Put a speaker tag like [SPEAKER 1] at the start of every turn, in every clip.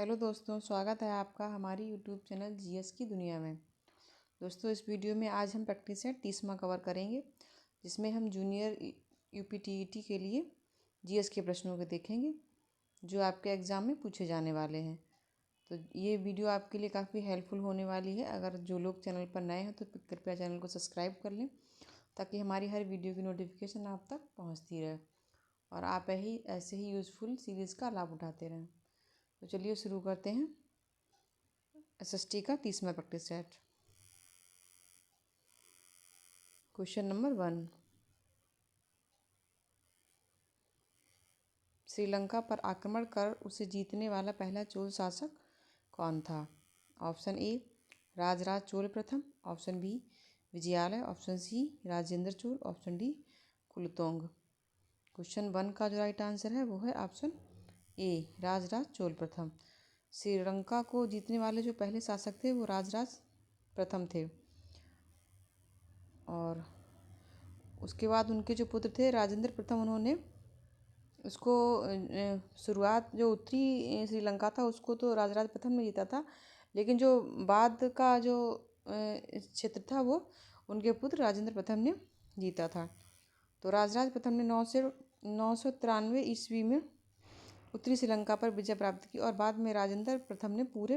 [SPEAKER 1] Hello दोस्तों, स्वागत है आपका हमारी यूट्यूब चैनल जीएस की दुनिया में। दोस्तों, इस वीडियो में आज हम प्रैक्टिस सेट 30वां कवर करेंगे, जिसमें हम जूनियर यूपीटीईटी के लिए जीएस के प्रश्नों को देखेंगे जो आपके एग्ज़ाम में पूछे जाने वाले हैं। तो ये वीडियो आपके लिए काफ़ी हेल्पफुल होने वाली है। अगर जो लोग चैनल पर नए हैं तो कृपया चैनल को सब्सक्राइब कर लें, ताकि हमारी हर वीडियो की नोटिफिकेशन आप तक पहुँचती रहे और आप ऐसे ही यूज़फुल सीरीज़ का लाभ उठाते रहें। तो चलिए शुरू करते हैं एसएसटी का 30वां practice set. Question number 1, Sri Lanka पर आक्रमण कर उसे जीतने वाला पहला चोल शासक कौन था? ऑप्शन ए राजराज चोल प्रथम, option B Vijayalaya, option C Rajendra Chola, option D Kulothunga. Question 1 का जो राइट आंसर है वो है ऑप्शन ए राजराज चोल प्रथम। श्रीलंका को जीतने वाले जो पहले शासक थे वो राजराज प्रथम थे, और उसके बाद उनके जो पुत्र थे राजेंद्र प्रथम, उन्होंने उसको शुरुआत जो उत्तरी श्रीलंका था उसको तो राजराज प्रथम ने जीता था, लेकिन जो बाद का जो क्षेत्र था वो उनके पुत्र राजेंद्र प्रथम ने जीता था। तो राजराज प्रथम ने 993 ईस्वी में उत्तरी श्रीलंका पर विजय प्राप्त की, और बाद में राजेंद्र प्रथम ने पूरे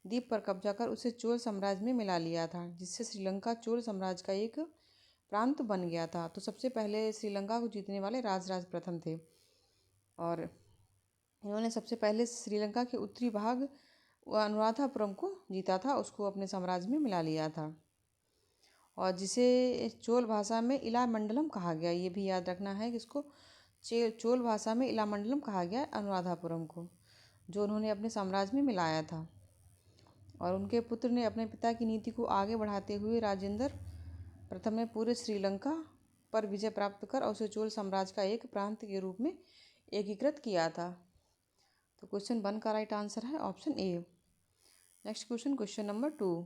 [SPEAKER 1] द्वीप पर कब्जा कर उसे चोल साम्राज्य में मिला लिया था, जिससे श्रीलंका चोल साम्राज्य का एक प्रांत बन गया था। तो सबसे पहले श्रीलंका को जीतने वाले राजराज प्रथम थे, और इन्होंने सबसे पहले श्रीलंका के उत्तरी भाग अनुराधापुरम को जीता था, उसको अपने साम्राज्य में मिला लिया था, और जिसे चोल भाषा में इला मंडलम कहा गया। ये भी याद रखना है कि इसको चोल भाषा में इला मंडलम कहा गया अनुराधापुरम को, जो उन्होंने अपने साम्राज्य में मिलाया था। और उनके पुत्र ने अपने पिता की नीति को आगे बढ़ाते हुए राजेंद्र प्रथम ने पूरे श्रीलंका पर विजय प्राप्त कर उसे चोल साम्राज्य का एक प्रांत के रूप में एकीकृत किया था। तो क्वेश्चन 1 का राइट आंसर है option A. Next question, question number 2,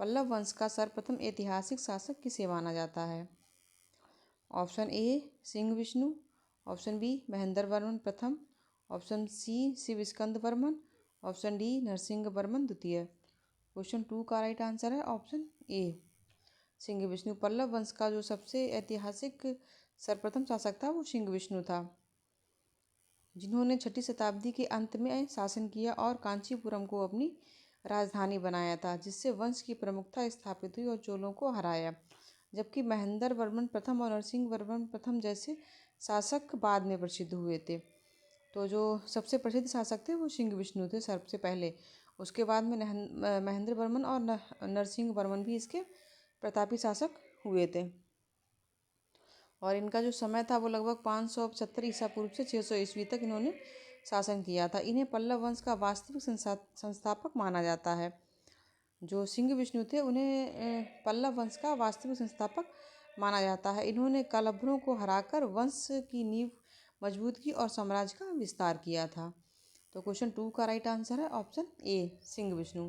[SPEAKER 1] Pallava वंश का सर्वप्रथम ऐतिहासिक शासक किसे माना जाता है? Option A Simha Vishnu, option B Mahendra Varman प्रथम, option C Shiva Skanda Varman, option D Narasimha Varman द्वितीय। क्वेश्चन 2 का राइट आंसर है ऑप्शन ए सिंह विष्णु। पल्लव वंश का जो सबसे ऐतिहासिक सर्वप्रथम शासक था वो सिंह विष्णु था, जिन्होंने 6वीं शताब्दी के अंत में शासन किया और कांचीपुरम को अपनी राजधानी बनाया था, जिससे वंश की प्रमुखता स्थापित हुई और चोलों को हराया। जबकि महेंद्र वर्मन प्रथम और नरसिंह वर्मन प्रथम जैसे शासक बाद में प्रसिद्ध हुए थे। तो जो सबसे प्रसिद्ध शासक थे वो सिंह विष्णु थे सबसे पहले, उसके बाद में महेंद्र वर्मन और नरसिंह वर्मन भी इसके प्रतापी शासक हुए थे, और इनका जो समय था वो लगभग 575 ईसा पूर्व से 600 ईस्वी तक इन्होंने शासन किया था। इन्हें पल्लव वंश का वास्तविक संस्थापक माना जाता है। जो सिंह विष्णु थे उन्हें पल्लव वंश का वास्तविक संस्थापक माना जाता है। इन्होंने कलभ्रों को हराकर वंश की नींव मजबूत की और साम्राज्य का विस्तार किया था। तो क्वेश्चन 2 का राइट आंसर है option A Simha Vishnu.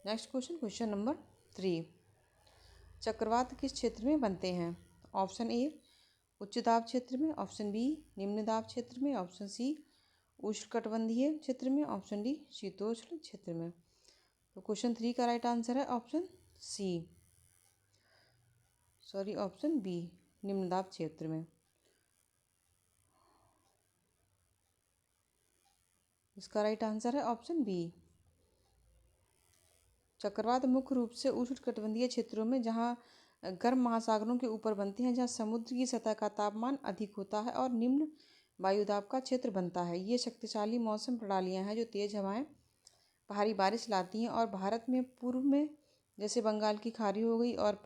[SPEAKER 1] Next question, question number 3, चक्रवात किस क्षेत्र में बनते हैं? ऑप्शन ए उच्च दाब क्षेत्र में, ऑप्शन बी निम्न दाब क्षेत्र में, ऑप्शन सी उष्णकटिबंधीय क्षेत्र में, ऑप्शन डी शीतोष्ण क्षेत्र में। तो क्वेश्चन 3 का राइट आंसर है ऑप्शन ऑप्शन बी निम्न दाब क्षेत्र में। इसका राइट आंसर है ऑप्शन बी। चक्रवात मुख्य रूप से उष्णकटिबंधीय क्षेत्रों में, जहां गर्म महासागरों के ऊपर बनते हैं, जहां समुद्र की सतह का तापमान अधिक होता है और निम्न वायुदाब का क्षेत्र बनता है। ये शक्तिशाली मौसम प्रणालियां हैं जो तेज हवाएं, भारी बारिश लाती हैं, और भारत में पूर्व में जैसे बंगाल की खाड़ी हो गई और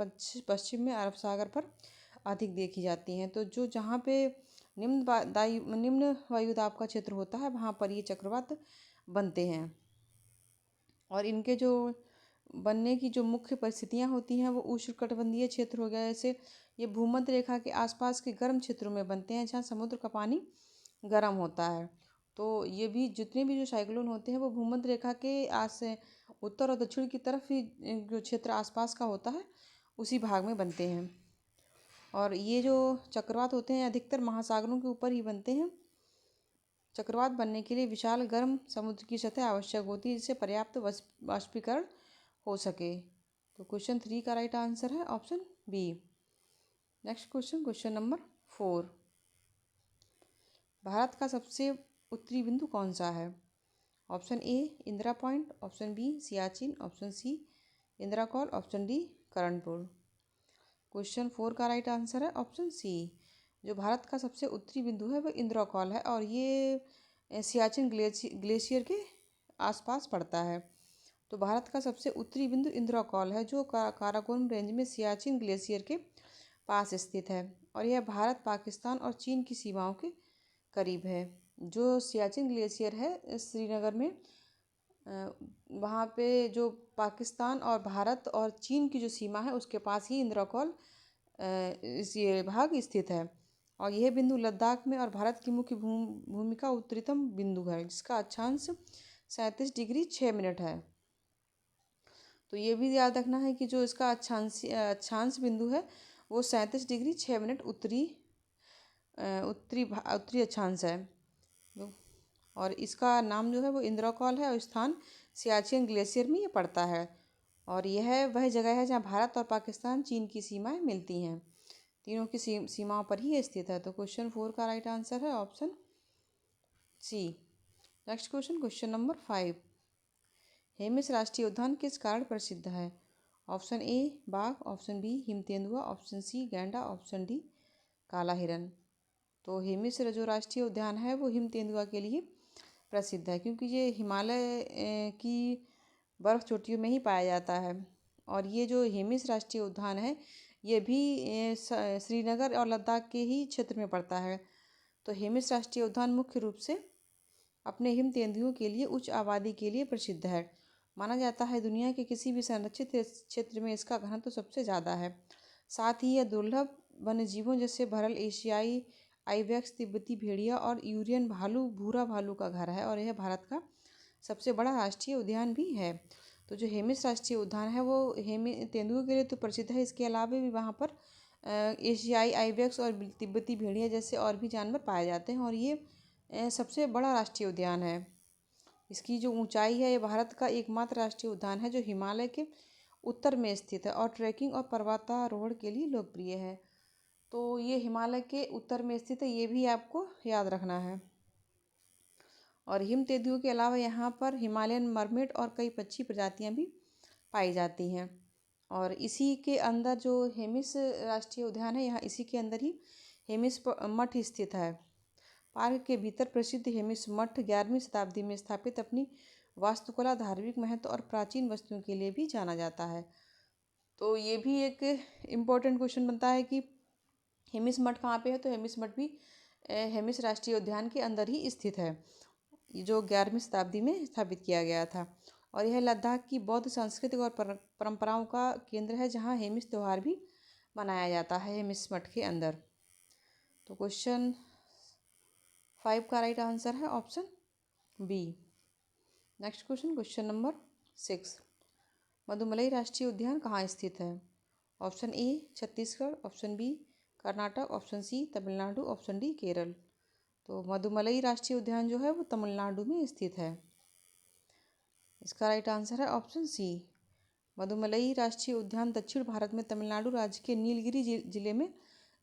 [SPEAKER 1] पश्चिम में अरब सागर पर अधिक देखी जाती हैं। तो जो जहाँ पे निम्न वायुदाब का क्षेत्र होता है वहाँ पर ये चक्रवात बनते हैं, और इनके जो बनने की जो मुख्य परिस्थितियाँ होती हैं वो उष्णकटिबंधीय क्षेत्र हो गया। जैसे ये भूमध्य रेखा के आसपास के गर्म क्षेत्रों में बनते हैं, जहाँ समुद्र का पानी गर्म होता है। तो ये भी जितने भी जो साइक्लोन होते हैं वो भूमध्य रेखा के उत्तर और दक्षिण की तरफ ही जो क्षेत्र आसपास का होता है उसी भाग में बनते हैं, और ये जो चक्रवात होते हैं अधिकतर महासागरों के ऊपर ही बनते हैं, चक्रवात बनने के लिए विशाल गर्म समुद्र की सतह आवश्यक होती है जिससे पर्याप्त वाष्पीकरण हो सके। तो क्वेश्चन 3 का राइट आंसर है option B. Next question, question number 4। Bharat का सबसे उत्तरी बिंदु कौन सा है? Option A Indira point, option B Siachen, option C Indira col, option D Karanpur. Question 4 का राइट आंसर है ऑप्शन सी। जो भारत का सबसे उत्तरी बिंदु है वह इंदिरा कॉल है और ये सियाचिन ग्लेशियर के आसपास पड़ता है। तो भारत का सबसे उत्तरी बिंदु इंदिरा कॉल है जो काराकोरम रेंज में सियाचिन ग्लेशियर के पास स्थित है और यह भारत, पाकिस्तान और चीन की सीमाओं के करीब है। जो सियाचिन ग्लेशियर है श्रीनगर में, वहाँ पे जो पाकिस्तान और भारत और चीन की जो सीमा है उसके पास ही इंदिरा कॉल ये भाग स्थित है और यह बिंदु लद्दाख में और भारत की मुख्य भूमि का उत्तरीतम बिंदु है जिसका अक्षांश 37 डिग्री 6 मिनट है। तो ये भी याद रखना है कि जो इसका अक्षांश बिंदु है वो 37 डिग्री 6 मिनट उत्तरी अक्षांश है और इसका नाम जो है वो इंदिरा कॉल है और स्थान सियाचिन ग्लेशियर में ये पड़ता है और यह वह जगह है जहाँ भारत और पाकिस्तान, चीन की सीमाएं मिलती हैं। तीनों की सीमाओं पर ही ये स्थित है। तो क्वेश्चन 4 का राइट आंसर है option C. Next question, question number 5। Hemis राष्ट्रीय उद्यान किस कारण प्रसिद्ध है? ऑप्शन ए बाघ, ऑप्शन बी हिम तेंदुआ, ऑप्शन सी गैंडा, ऑप्शन डी काला हिरन। तो हेमिस जो राष्ट्रीय उद्यान है वो हिम तेंदुआ के लिए प्रसिद्ध है क्योंकि ये हिमालय की बर्फ़ चोटियों में ही पाया जाता है और ये जो हेमिस राष्ट्रीय उद्यान है ये भी श्रीनगर और लद्दाख के ही क्षेत्र में पड़ता है। तो हेमिस राष्ट्रीय उद्यान मुख्य रूप से अपने हिम तेंदुओं के लिए उच्च आबादी के लिए प्रसिद्ध है। माना जाता है दुनिया के किसी भी संरक्षित क्षेत्र में इसका घनत्व सबसे ज़्यादा है। साथ ही यह दुर्लभ वन्य जीवों जैसे भरल एशियाई आइबेक्स, तिब्बती भेड़िया और यूरियन भालू, भूरा भालू का घर है और यह भारत का सबसे बड़ा राष्ट्रीय उद्यान भी है। तो जो हेमिस राष्ट्रीय उद्यान है वो तेंदुओं के लिए तो प्रसिद्ध है, इसके अलावा भी वहाँ पर एशियाई आइबेक्स और तिब्बती भेड़िया जैसे और भी जानवर पाए जाते हैं और ये सबसे बड़ा राष्ट्रीय उद्यान है। इसकी जो ऊंचाई है ये भारत का एकमात्र राष्ट्रीय उद्यान है जो हिमालय के उत्तर में स्थित है और ट्रैकिंग और पर्वतारोहण के लिए लोकप्रिय है। तो ये हिमालय के उत्तर में स्थित है, ये भी आपको याद रखना है। और हिम तेंदुओं के अलावा यहाँ पर हिमालयन मरमेड और कई पक्षी प्रजातियाँ भी पाई जाती हैं और इसी के अंदर जो हेमिस राष्ट्रीय उद्यान है यहाँ इसी के अंदर ही हेमिस मठ स्थित है। पार्क के भीतर प्रसिद्ध हेमिस मठ 11वीं शताब्दी में स्थापित अपनी वास्तुकला, धार्मिक महत्व और प्राचीन वस्तुओं के लिए भी जाना जाता है। तो ये भी एक इम्पोर्टेंट क्वेश्चन बनता है कि हेमिस मठ कहाँ पे है? तो हेमिस मठ भी हेमिस राष्ट्रीय उद्यान के अंदर ही स्थित है जो 11वीं शताब्दी में स्थापित किया गया था और यह लद्दाख की बौद्ध सांस्कृतिक और परंपराओं का केंद्र है जहाँ हेमिस त्यौहार भी मनाया जाता है हेमिस मठ के अंदर। तो क्वेश्चन 5 का राइट आंसर है option B. Next question, question number 6। Mudumalai राष्ट्रीय उद्यान कहाँ स्थित है? Option A Chhattisgarh, option B Karnataka, option C Tamil Nadu, option D Kerala. तो मधुमलाई राष्ट्रीय उद्यान जो है वो तमिलनाडु में स्थित है। इसका राइट आंसर है ऑप्शन सी। मधुमलाई राष्ट्रीय उद्यान दक्षिण भारत में तमिलनाडु राज्य के नीलगिरी जिले में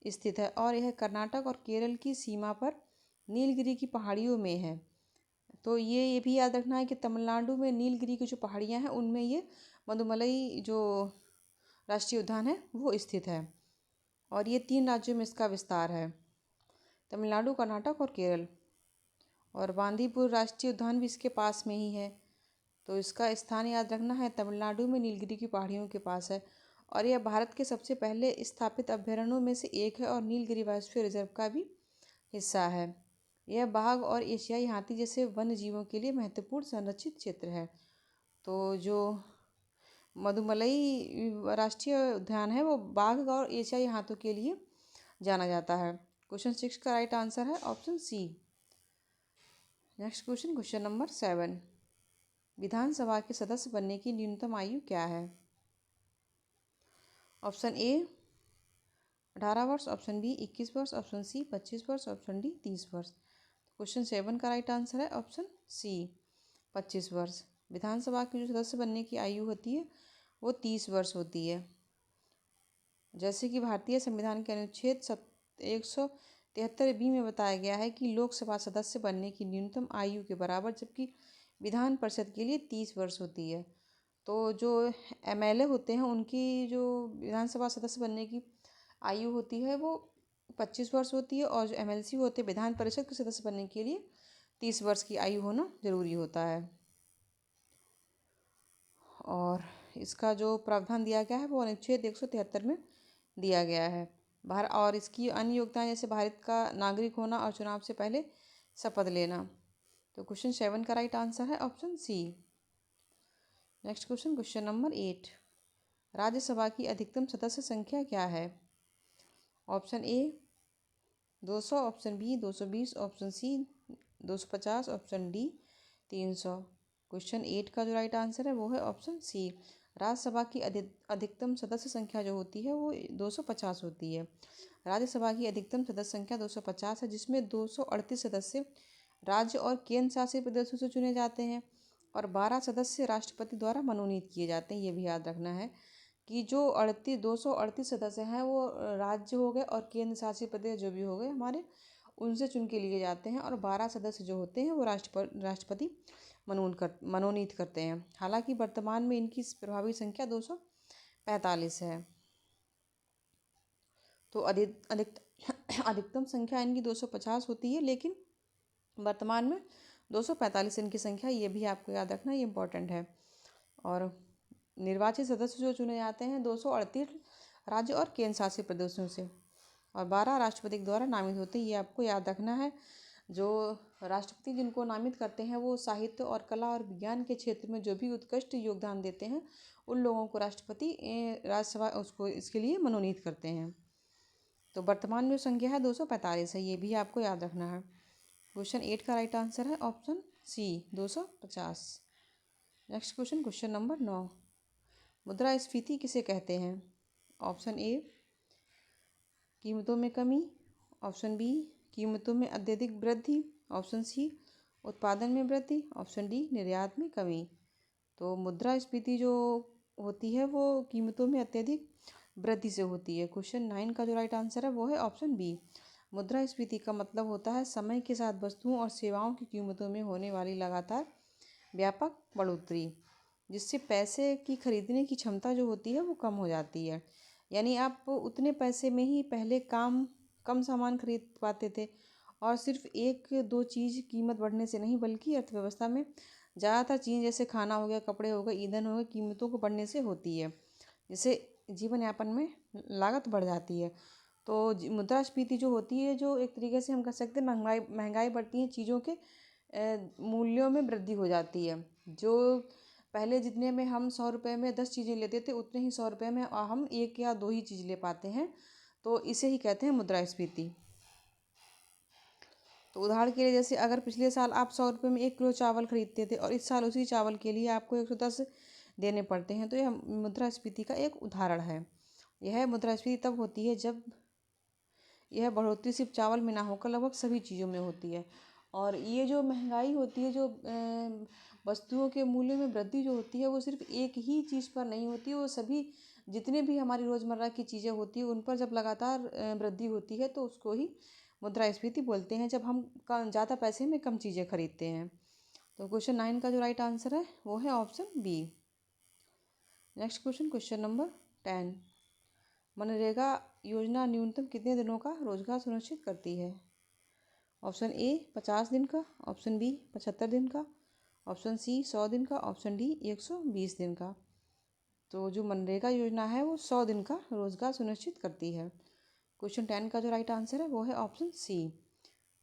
[SPEAKER 1] स्थित है और यह कर्नाटक और केरल की सीमा पर नीलगिरी की पहाड़ियों में है। तो ये भी याद रखना है कि तमिलनाडु में नीलगिरी की जो पहाड़ियाँ हैं उनमें ये मधुमलाई जो राष्ट्रीय उद्यान है वो स्थित है और ये 3 राज्यों में इसका विस्तार है, तमिलनाडु, कर्नाटक और केरल। और बांदीपुर राष्ट्रीय उद्यान भी इसके पास में ही है। तो इसका स्थान याद रखना है, तमिलनाडु में नीलगिरी की पहाड़ियों के पास है और यह भारत के सबसे पहले स्थापित अभ्यारण्यों में से एक है और नीलगिरी बायोस्फीयर रिजर्व का भी हिस्सा है। यह बाघ और एशियाई हाथी जैसे वन्य जीवों के लिए महत्वपूर्ण संरक्षित क्षेत्र है। तो जो मधुमलाई राष्ट्रीय उद्यान है वो बाघ और एशियाई हाथों के लिए जाना जाता है। क्वेश्चन 6 का राइट आंसर है option C. Next question, question number 7। Vidhan Sabha के सदस्य बनने की न्यूनतम आयु क्या है? ऑप्शन ए 18 वर्ष, ऑप्शन बी 21 वर्ष, ऑप्शन सी 25 वर्ष, ऑप्शन डी 30 वर्ष। क्वेश्चन 7 का राइट आंसर है ऑप्शन सी 25 वर्ष। विधानसभा की जो सदस्य बनने की आयु होती है वो 30 वर्ष होती है। जैसे कि भारतीय संविधान के अनुच्छेद 173 बी में बताया गया है कि लोकसभा सदस्य बनने की न्यूनतम आयु के बराबर, जबकि विधान परिषद के लिए 30 वर्ष होती है। तो जो एमएलए होते हैं उनकी जो विधानसभा सदस्य बनने की आयु होती है वो 25 वर्ष होती है, और जो एमएलसी होते हैं विधान परिषद के सदस्य बनने के लिए 30 वर्ष की आयु होना जरूरी होता है। और इसका जो प्रावधान दिया गया है वो अनुच्छेद 173 में दिया गया है। और इसकी अन्य योग्यताएं जैसे भारत का नागरिक होना और चुनाव से पहले शपथ लेना। तो क्वेश्चन 7 का राइट आंसर है option C. Next question, question number 8, Rajya Sabha की अधिकतम सदस्य संख्या क्या है? Option A 200, option B 220, option C 250, option D 300। Question 8 का जो राइट आंसर है वो है ऑप्शन सी। राज्यसभा की अधिकतम सदस्य संख्या जो होती है वो 250 होती है। राज्यसभा की अधिकतम सदस्य संख्या 250 है, जिसमें 238 सदस्य राज्य और केंद्र शासित प्रदेशों से चुने जाते हैं और 12 सदस्य राष्ट्रपति द्वारा मनोनीत किए जाते हैं। ये भी याद रखना है कि जो 238 सदस्य हैं वो राज्य हो गए और केंद्र शासित प्रदेश जो भी हो गए हमारे, उनसे चुन के लिए जाते हैं, और 12 सदस्य जो होते हैं वो राष्ट्रपति मनोनीत करते हैं। हालांकि वर्तमान में इनकी प्रभावी संख्या 245 है। तो अधिकतम संख्या इनकी 250 होती है, लेकिन वर्तमान में 245 इनकी संख्या, ये भी आपको याद रखना, ये इम्पोर्टेंट है। और निर्वाचित सदस्य जो चुने जाते हैं 238 राज्य और केंद्र शासित प्रदेशों से, और 12 राष्ट्रपति के द्वारा नामित होते हैं। ये आपको याद रखना है। जो राष्ट्रपति जिनको नामित करते हैं वो साहित्य और कला और विज्ञान के क्षेत्र में जो भी उत्कृष्ट योगदान देते हैं उन लोगों को राष्ट्रपति राज्यसभा उसको इसके लिए मनोनीत करते हैं। तो वर्तमान में संख्या है 245 है, ये भी आपको याद रखना है। क्वेश्चन 8 का राइट आंसर है option C 250। Next question, question number 9, मुद्रास्फीति किसे कहते हैं? ऑप्शन ए कीमतों में कमी, ऑप्शन बी कीमतों में अत्यधिक वृद्धि, ऑप्शन सी उत्पादन में वृद्धि, ऑप्शन डी निर्यात में कमी। तो मुद्रास्फीति जो होती है वो कीमतों में अत्यधिक वृद्धि से होती है। क्वेश्चन 9 का जो राइट आंसर है वो है ऑप्शन बी। मुद्रास्फीति का मतलब होता है समय के साथ वस्तुओं और सेवाओं की कीमतों में होने वाली लगातार व्यापक बढ़ोतरी, जिससे पैसे की खरीदने की क्षमता जो होती है वो कम हो जाती है। यानी आप उतने पैसे में ही पहले कम सामान खरीद पाते थे, और सिर्फ एक दो चीज़ कीमत बढ़ने से नहीं बल्कि अर्थव्यवस्था में ज़्यादातर चीज़ जैसे खाना हो गया, कपड़े हो गए, ईंधन हो गए, कीमतों को बढ़ने से होती है, जिससे जीवन यापन में लागत बढ़ जाती है। तो मुद्रास्फीति जो होती है, जो एक तरीके से हम कह सकते हैं महंगाई बढ़ती है, चीज़ों के मूल्यों में वृद्धि हो जाती है। जो पहले जितने में हम 100 रुपये में 10 चीज़ें लेते थे उतने ही 100 रुपये में हम 1 या 2 ही चीज़ ले पाते हैं। तो इसे ही कहते हैं मुद्रास्फीति। तो उदाहरण के लिए जैसे अगर पिछले साल आप 100 रुपये में 1 किलो चावल खरीदते थे और इस साल उसी चावल के लिए आपको 110 देने पड़ते हैं, तो यह मुद्रास्फीति का एक उदाहरण है। यह मुद्रास्फीति तब होती है जब यह बढ़ोतरी सिर्फ चावल में ना होकर लगभग सभी चीज़ों में होती है। और ये जो महंगाई होती है, जो वस्तुओं के मूल्य में वृद्धि जो होती है वो सिर्फ एक ही चीज़ पर नहीं होती है, वो सभी जितने भी हमारी रोज़मर्रा की चीज़ें होती है उन पर जब लगातार वृद्धि होती है तो उसको ही मुद्रास्फीति बोलते हैं, जब हम ज़्यादा पैसे में कम चीज़ें खरीदते हैं। तो क्वेश्चन 9 का जो राइट आंसर है वो है option B. Next question, question number 10, MNREGA योजना न्यूनतम कितने दिनों का रोजगार सुनिश्चित करती है? ऑप्शन ए 50 दिन का, ऑप्शन बी 75 दिन का, ऑप्शन सी 100 दिन का, ऑप्शन डी 120 दिन का। तो जो मनरेगा योजना है वो 100 दिन का रोजगार सुनिश्चित करती है। क्वेश्चन 10 का जो राइट आंसर है वो है ऑप्शन सी।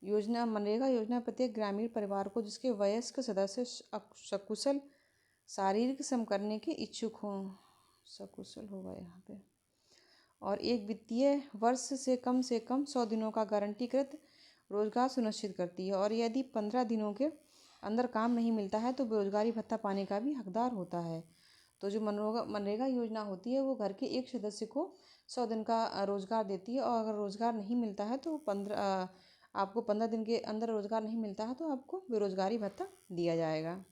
[SPEAKER 1] मनरेगा योजना प्रत्येक ग्रामीण परिवार को जिसके वयस्क सदस्य सकुशल शारीरिक श्रम करने के इच्छुक हों, सकुशल होगा यहाँ पे, और एक वित्तीय वर्ष से कम 100 दिनों का गारंटीकृत रोजगार सुनिश्चित करती है, और यदि 15 दिनों के अंदर काम नहीं मिलता है तो बेरोजगारी भत्ता पाने का भी हकदार होता है। तो जो मनरेगा योजना होती है वो घर के एक सदस्य को 100 दिन का रोजगार देती है, और अगर रोजगार नहीं मिलता है तो आपको 15 दिन के अंदर रोज़गार नहीं मिलता है तो आपको बेरोज़गारी भत्ता दिया जाएगा।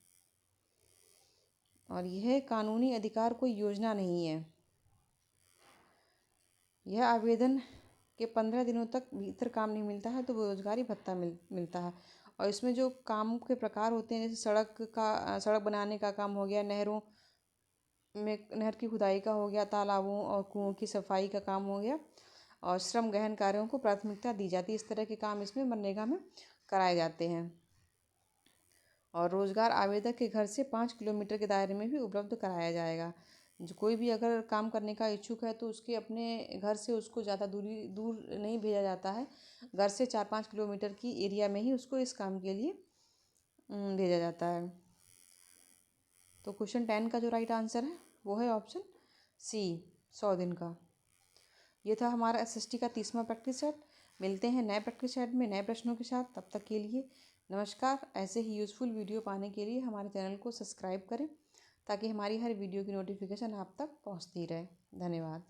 [SPEAKER 1] और यह कानूनी अधिकार कोई योजना नहीं है। यह आवेदन के 15 दिनों तक भीतर काम नहीं मिलता है तो बेरोज़गारी भत्ता मिलता है। और इसमें जो काम के प्रकार होते हैं, जैसे सड़क बनाने का काम हो गया, नहर की खुदाई का हो गया, तालाबों और कुओं की सफाई का काम हो गया, और श्रम गहन कार्यों को प्राथमिकता दी जाती है। इस तरह के काम इसमें मनरेगा में कराए जाते हैं। और रोज़गार आवेदक के घर से 5 किलोमीटर के दायरे में भी उपलब्ध कराया जाएगा। जो कोई भी अगर काम करने का इच्छुक है तो उसके अपने घर से उसको ज़्यादा दूर नहीं भेजा जाता है। घर से 4-5 किलोमीटर की एरिया में ही उसको इस काम के लिए भेजा जाता है। तो क्वेश्चन 10 का जो राइट आंसर है वो है ऑप्शन सी, 100 दिन का। ये था हमारा SST का 30वां प्रैक्टिस सेट। मिलते हैं नए प्रैक्टिस सेट में नए प्रश्नों के साथ। तब तक के लिए नमस्कार। ऐसे ही यूज़फुल वीडियो पाने के लिए हमारे चैनल को सब्सक्राइब करें ताकि हमारी हर वीडियो की नोटिफिकेशन आप तक पहुंचती रहे। धन्यवाद।